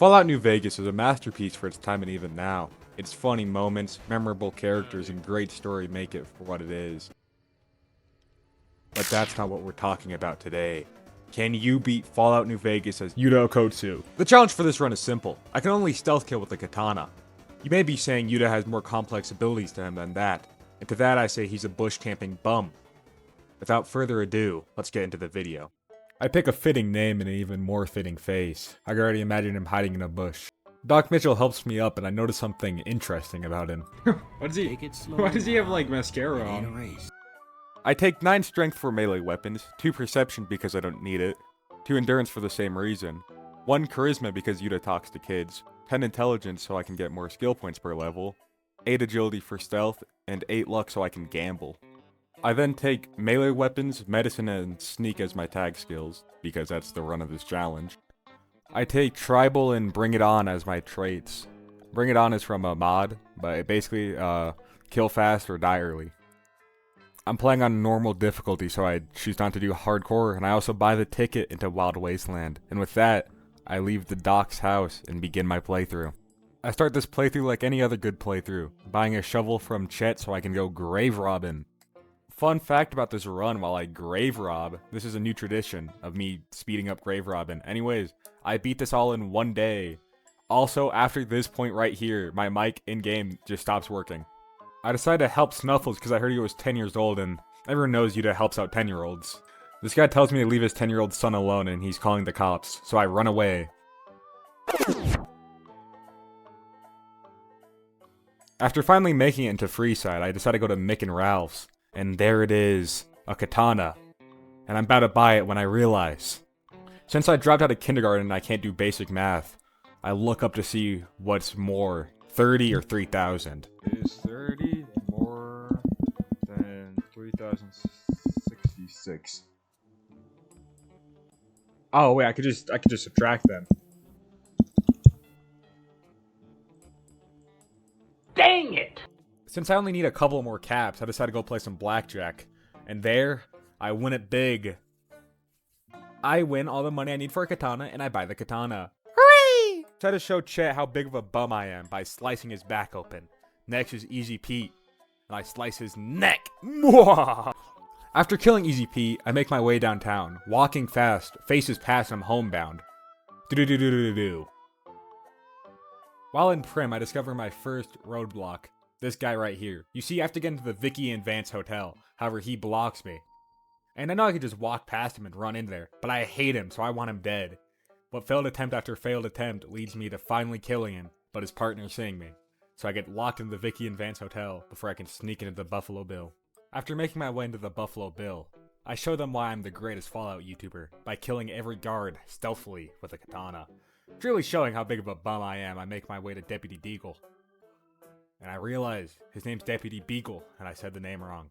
Fallout New Vegas is a masterpiece for its time and even now. Its funny moments, memorable characters, and great story make it for what it is. But that's not what we're talking about today. Can you beat Fallout New Vegas as Yuta Okkotsu? The challenge for this run is simple. I can only stealth kill with a katana. You may be saying Yuta has more complex abilities to him than that, and to that I say he's a bush camping bum. Without further ado, let's get into the video. I pick a fitting name and an even more fitting face. I can already imagine him hiding in a bush. Doc Mitchell helps me up and I notice something interesting about him. Why does he have like mascara on? I take 9 strength for melee weapons, 2 perception because I don't need it, 2 endurance for the same reason, 1 charisma because Yuta talks to kids, 10 intelligence so I can get more skill points per level, 8 agility for stealth, and 8 luck so I can gamble. I then take melee weapons, medicine, and sneak as my tag skills, because that's the run of this challenge. I take tribal and bring it on as my traits. Bring it on is from a mod, but it basically kill fast or die early. I'm playing on normal difficulty, so I choose not to do hardcore, and I also buy the ticket into Wild Wasteland. And with that, I leave the Doc's house and begin my playthrough. I start this playthrough like any other good playthrough, buying a shovel from Chet so I can go grave robbing. Fun fact about this run while I grave rob, this is a new tradition of me speeding up grave robbing. Anyways, I beat this all in 1 day. Also, after this point right here, my mic in-game just stops working. I decided to help Snuffles because I heard he was 10 years old and everyone knows Yuta helps out 10-year-olds. This guy tells me to leave his 10-year-old son alone and he's calling the cops, so I run away. After finally making it into Freeside, I decide to go to Mick and Ralph's. And there it is, a katana. And I'm about to buy it when I realize. Since I dropped out of kindergarten and I can't do basic math, I look up to see what's more, 30 or 3,000. Is 30 more than 3,066? Oh wait, I could just subtract them. Dang it! Since I only need a couple more caps, I decided to go play some blackjack. And there, I win it big. I win all the money I need for a katana, and I buy the katana. Hooray! Try to show Chet how big of a bum I am by slicing his back open. Next is Easy Pete, and I slice his neck. Mwah! After killing Easy Pete, I make my way downtown, walking fast, faces past, and I'm homebound. Do-do-do-do-do-do. While in Prim, I discover my first roadblock. This guy right here. You see, I have to get into the Vicky and Vance hotel. However, he blocks me. And I know I could just walk past him and run in there, but I hate him, so I want him dead. But failed attempt after failed attempt leads me to finally killing him, but his partner seeing me. So I get locked in the Vicky and Vance hotel before I can sneak into the Buffalo Bill. After making my way into the Buffalo Bill, I show them why I'm the greatest Fallout YouTuber by killing every guard stealthily with a katana. Truly showing how big of a bum I am, I make my way to Deputy Deagle. And I realize his name's Deputy Beagle, and I said the name wrong.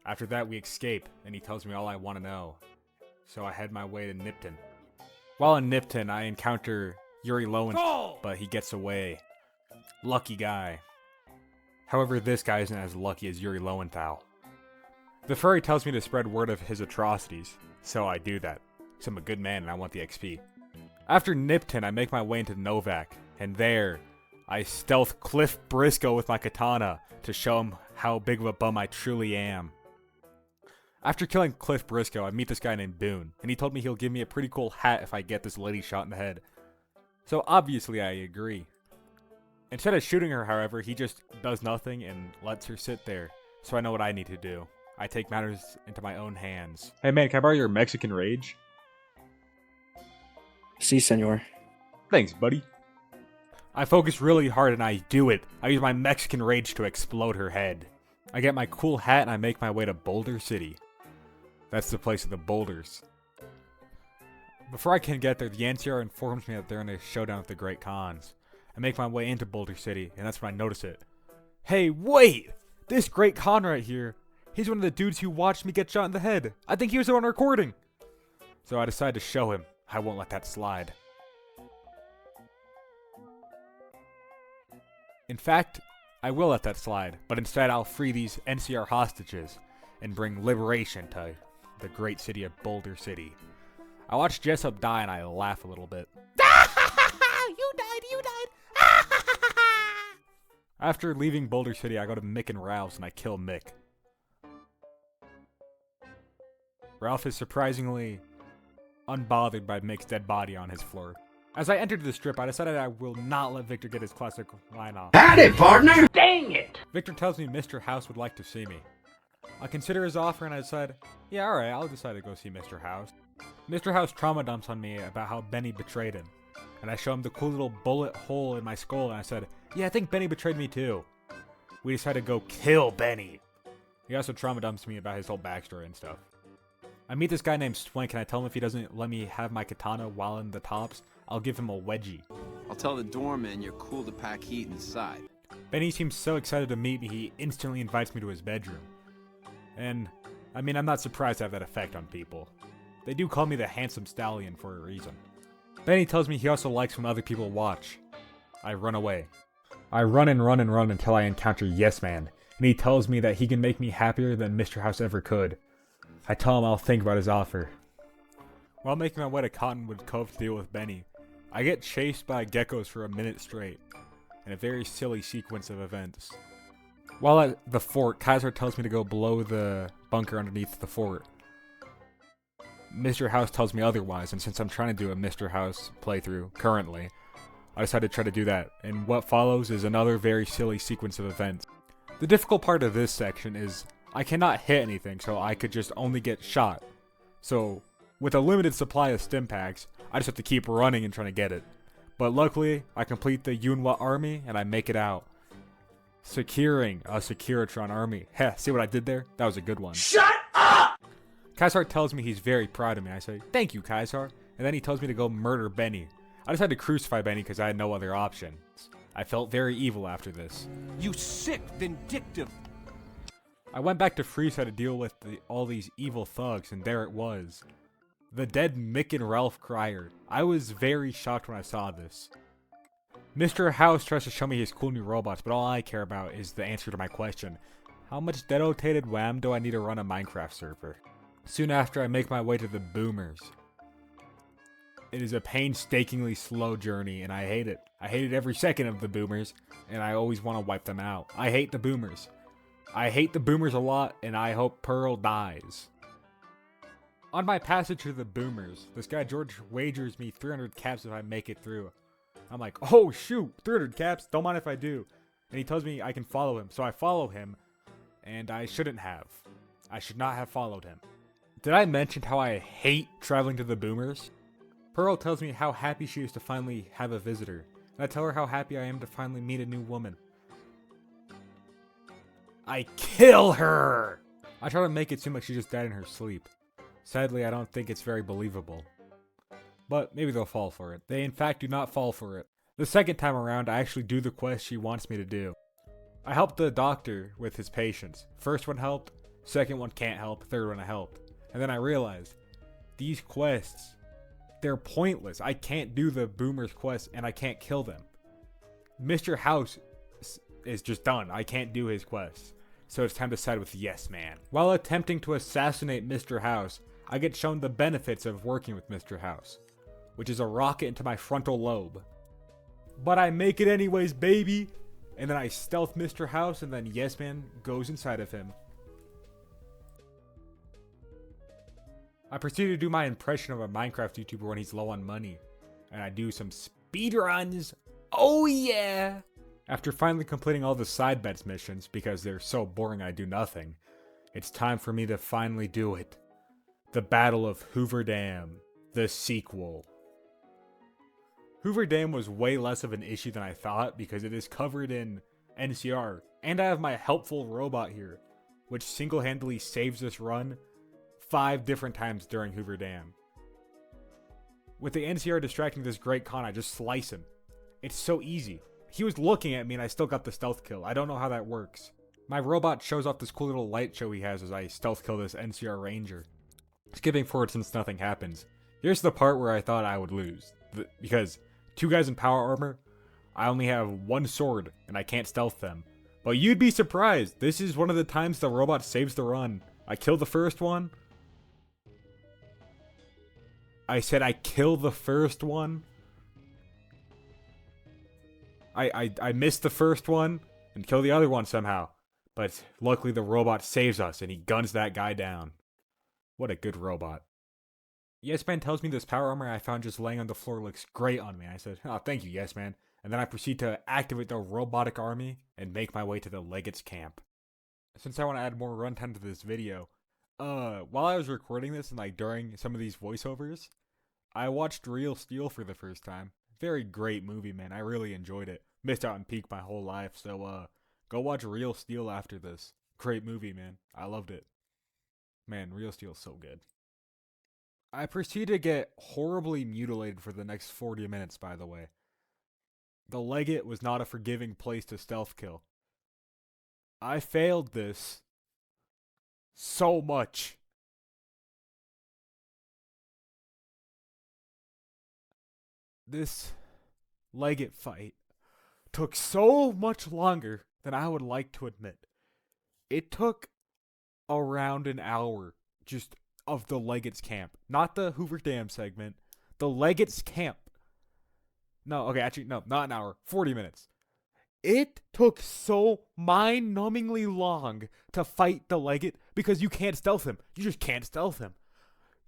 After that, we escape, and he tells me all I want to know. So I head my way to Nipton. While in Nipton, I encounter Yuri Lowenthal, but he gets away. Lucky guy. However, this guy isn't as lucky as Yuri Lowenthal. The furry tells me to spread word of his atrocities, so I do that. So I'm a good man and I want the XP. After Nipton, I make my way into Novac, and there, I stealth Cliff Briscoe with my katana to show him how big of a bum I truly am. After killing Cliff Briscoe, I meet this guy named Boone, and he told me he'll give me a pretty cool hat if I get this lady shot in the head. So obviously I agree. Instead of shooting her, however, he just does nothing and lets her sit there, so I know what I need to do. I take matters into my own hands. Hey man, can I borrow your Mexican rage? Si, senor. Thanks, buddy. I focus really hard and I do it. I use my Mexican rage to explode her head. I get my cool hat and I make my way to Boulder City. That's the place of the boulders. Before I can get there, the NCR informs me that they're in a showdown with the Great Khans. I make my way into Boulder City and that's when I notice it. Hey, wait! This Great Khan right here, he's one of the dudes who watched me get shot in the head. I think he was the one recording. So I decide to show him. I won't let that slide. In fact, I will let that slide, but instead I'll free these NCR hostages and bring liberation to the great city of Boulder City. I watch Jessup die and I laugh a little bit. After leaving Boulder City, I go to Mick and Ralph's and I kill Mick. Ralph is surprisingly unbothered by Mick's dead body on his floor. As I entered the strip, I decided I will not let Victor get his classic line off. Howdy, partner! Dang it! Victor tells me Mr. House would like to see me. I consider his offer and I decide, yeah, alright, I'll decide to go see Mr. House. Mr. House trauma dumps on me about how Benny betrayed him. And I show him the cool little bullet hole in my skull and I said, yeah, I think Benny betrayed me too. We decided to go kill Benny. He also trauma dumps me about his whole backstory and stuff. I meet this guy named Swank and I tell him if he doesn't let me have my katana while in the tops, I'll give him a wedgie. I'll tell the doorman you're cool to pack heat inside. Benny seems so excited to meet me, he instantly invites me to his bedroom. And, I mean, I'm not surprised to have that effect on people. They do call me the handsome stallion for a reason. Benny tells me he also likes when other people watch. I run away. I run and run and run until I encounter Yes Man, and he tells me that he can make me happier than Mr. House ever could. I tell him I'll think about his offer. While making my way to Cottonwood Cove to deal with Benny, I get chased by geckos for a minute straight, in a very silly sequence of events. While at the fort, Kaiser tells me to go below the bunker underneath the fort. Mr. House tells me otherwise, and since I'm trying to do a Mr. House playthrough currently, I decided to try to do that, and what follows is another very silly sequence of events. The difficult part of this section is I cannot hit anything, so I could just only get shot. So, with a limited supply of stim packs, I just have to keep running and trying to get it. But luckily, I complete the Yunwa army, and I make it out. Securing a Securitron army. Heh, see what I did there? That was a good one. Shut up! Kaisar tells me he's very proud of me. I say, thank you, Kaisar. And then he tells me to go murder Benny. I decided to crucify Benny because I had no other options. I felt very evil after this. You sick, vindictive. I went back to Freeside to deal with all these evil thugs, and there it was. The dead Mick and Ralph Cryer. I was very shocked when I saw this. Mr. House tries to show me his cool new robots, but all I care about is the answer to my question. How much denotated wham do I need to run a Minecraft server? Soon after, I make my way to the Boomers. It is a painstakingly slow journey, and I hate it. I hated every second of the Boomers, and I always want to wipe them out. I hate the Boomers. I hate the Boomers a lot, and I hope Pearl dies. On my passage to the Boomers, this guy George wagers me 300 caps if I make it through. I'm like, oh shoot, 300 caps, don't mind if I do. And he tells me I can follow him, so I follow him, and I shouldn't have. I should not have followed him. Did I mention how I hate traveling to the Boomers? Pearl tells me how happy she is to finally have a visitor, and I tell her how happy I am to finally meet a new woman. I kill her! I try to make it seem like she just died in her sleep. Sadly, I don't think it's very believable. But maybe they'll fall for it. They in fact do not fall for it. The second time around, I actually do the quest she wants me to do. I helped the doctor with his patients. First one helped, second one can't help, third one I helped. And then I realized, these quests, they're pointless. I can't do the Boomers quest and I can't kill them. Mr. House is just done. I can't do his quests. So it's time to side with Yes Man. While attempting to assassinate Mr. House, I get shown the benefits of working with Mr. House, which is a rocket into my frontal lobe. But I make it anyways, baby! And then I stealth Mr. House, and then Yes Man goes inside of him. I proceed to do my impression of a Minecraft YouTuber when he's low on money. And I do some speedruns. Oh yeah! After finally completing all the side bets missions, because they're so boring I do nothing, it's time for me to finally do it. The Battle of Hoover Dam. The sequel. Hoover Dam was way less of an issue than I thought because it is covered in NCR, and I have my helpful robot here, which single-handedly saves this run 5 different times during Hoover Dam. With the NCR distracting this great con, I just slice him. It's so easy. He was looking at me and I still got the stealth kill. I don't know how that works. My robot shows off this cool little light show he has as I stealth kill this NCR Ranger. Skipping forward since nothing happens. Here's the part where I thought I would lose. Because 2 guys in power armor, I only have 1 sword and I can't stealth them. But you'd be surprised. This is one of the times the robot saves the run. I kill the first one. I said I kill the first one. I missed the first one, and kill the other one somehow. But luckily the robot saves us and he guns that guy down. What a good robot. Yes Man tells me this power armor I found just laying on the floor looks great on me. I said, oh, thank you, Yes Man. And then I proceed to activate the robotic army and make my way to the Legate's camp. Since I want to add more runtime to this video, while I was recording this and like during some of these voiceovers, I watched Real Steel for the first time. Very great movie, man. I really enjoyed it. Missed out on Peak my whole life, so go watch Real Steel after this. Great movie, man. I loved it. Man, Real Steel's so good. I proceed to get horribly mutilated for the next 40 minutes, by the way. The Legate was not a forgiving place to stealth kill. I failed this so much. This Legate fight took so much longer than I would like to admit. It took around an hour just of the Legate's camp. Not the Hoover Dam segment. The Legate's camp. No, okay, actually, no, not an hour. 40 minutes. It took so mind-numbingly long to fight the Legate because you can't stealth him. You just can't stealth him.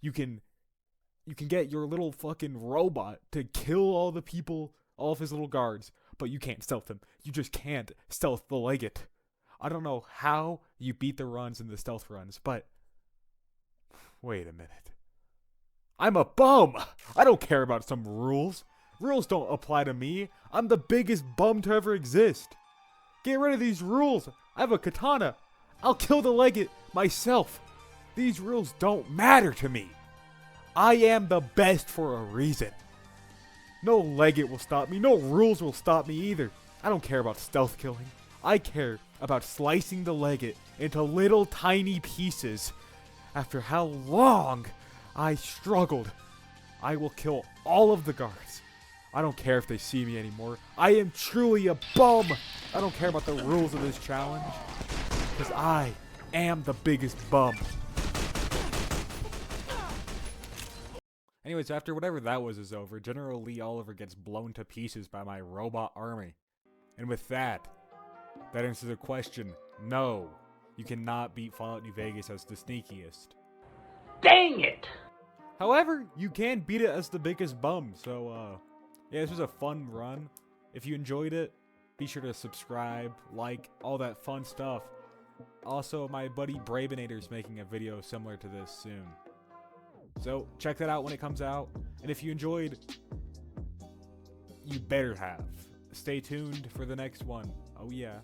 You can get your little fucking robot to kill all the people, all of his little guards, but you can't stealth him. You just can't stealth the Legate. I don't know how you beat the runs and the stealth runs, but wait a minute. I'm a bum. I don't care about some rules. Rules don't apply to me. I'm the biggest bum to ever exist. Get rid of these rules. I have a katana. I'll kill the Legate myself. These rules don't matter to me. I am the best for a reason. No Legate will stop me. No rules will stop me either. I don't care about stealth killing. I care about slicing the Legate into little tiny pieces. After how long I struggled, I will kill all of the guards. I don't care if they see me anymore. I am truly a bum. I don't care about the rules of this challenge. Because I am the biggest bum. Anyways, after whatever that was is over, General Lee Oliver gets blown to pieces by my robot army. And with that answers the question, no, you cannot beat Fallout New Vegas as the sneakiest. Dang it! However, you can beat it as the biggest bum, so yeah, this was a fun run. If you enjoyed it, be sure to subscribe, like, all that fun stuff. Also, my buddy Bravenator's making a video similar to this soon. So, check that out when it comes out. And if you enjoyed, you better have. Stay tuned for the next one. Oh yeah.